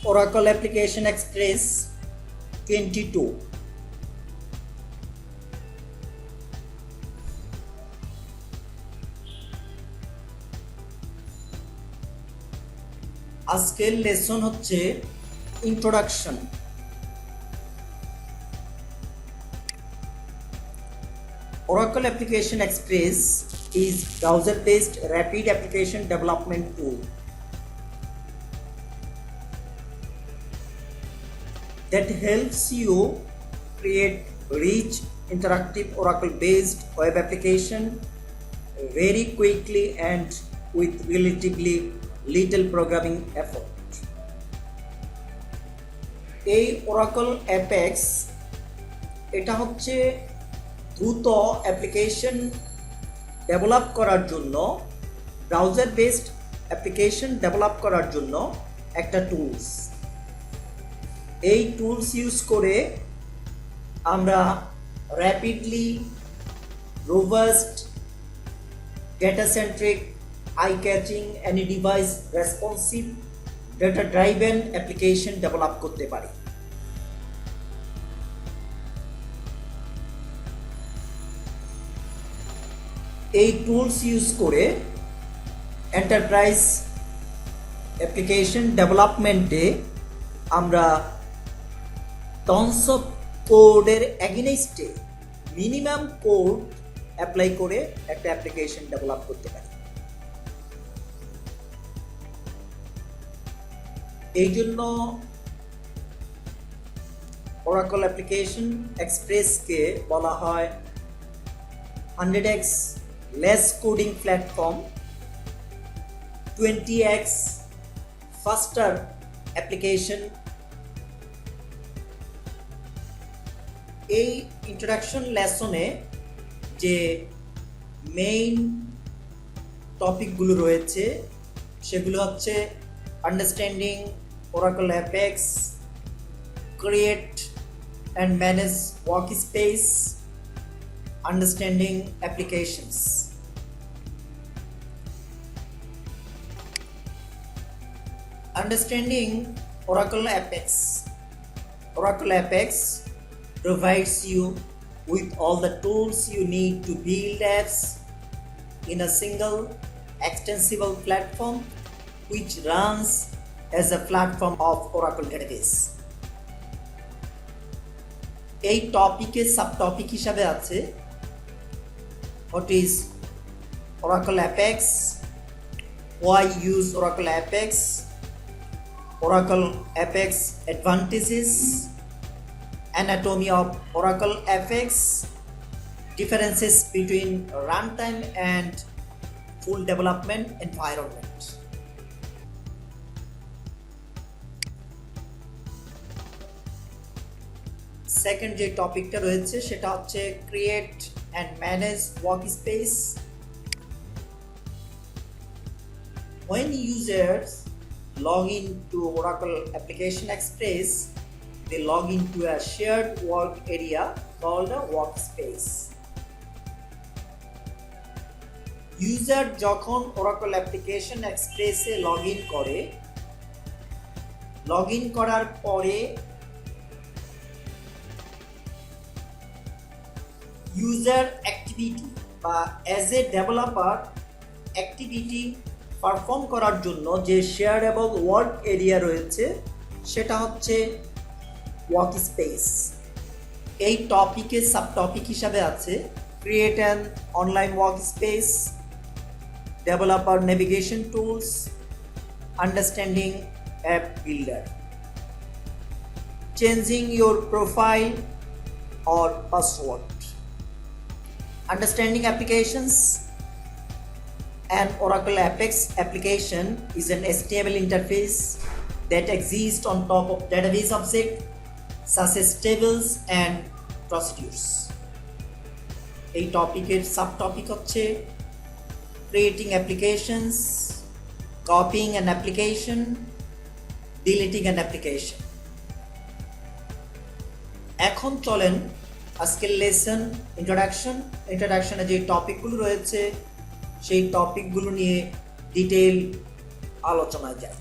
Oracle Application Express 22. আজকের lesson হচ্ছে introduction. Oracle Application Express is browser-based rapid application development tool that helps you create rich, interactive Oracle-based web application very quickly and with relatively little programming effort. এই Oracle Apex এটা হচ্ছে দ্রুত application develop করার জন্য, browser based application develop করার জন্য একটা tools. এই টুলস ইউজ করে আমরা rapidly robust, data centric, eye catching, any device responsive, data driven application develop করতে পারি। এই টুলস ইউজ করে এন্টারপ্রাইজ অ্যাপ্লিকেশন ডেভেলপমেন্টে আমরা টনস অফ কোডের এগেইনস্টে মিনিমাম কোড অ্যাপ্লাই করে একটা অ্যাপ্লিকেশন ডেভেলপ করতে পারি। এই জন্য Oracle Application Expressকে বলা হয় 100x less coding platform, 20x faster application। এই ইন্ট্রোডাকশন লেসনে যে মেইন টপিকগুলো রয়েছে সেগুলো হচ্ছে understanding Oracle Apex, create and manage workspace, understanding applications. Understanding Oracle Apex. Oracle Apex provides you with all the tools you need to build apps in a single extensible platform which runs as a platform of Oracle database. এই টপিকের সাবটপিক হিসাবে আছে what is Oracle Apex, why use Oracle Apex, Oracle Apex advantages, anatomy of Oracle Apex, differences between runtime and full development environment. Second যে টপিকটা রয়েছে সেটা হচ্ছে create and manage workspace. When users log into Oracle Application Express, they log into a shared work area called a workspace. User যখন Oracle Application Express এ login করে, login করার পরে user activity বা as a developer activity perform করার জন্য যে shareable work area রয়েছে সেটা হচ্ছে ওয়ার্ক স্পেস। এই টপিকের সাবটপিক হিসাবে আছে create an online work space, developer navigation tools, understanding app builder, changing your profile or password. Understanding applications. An Oracle Apex application is an HTML interface that exists on top of database objects such as tables and procedures. এই টপিকের সাবটপিক হচ্ছে creating applications, copying an application, deleting an application. এখন চলেন আজকের lesson ইন্ট্রোডাকশনে যে টপিকগুলো রয়েছে সেই টপিকগুলো নিয়ে ডিটেইল আলোচনায় যায়।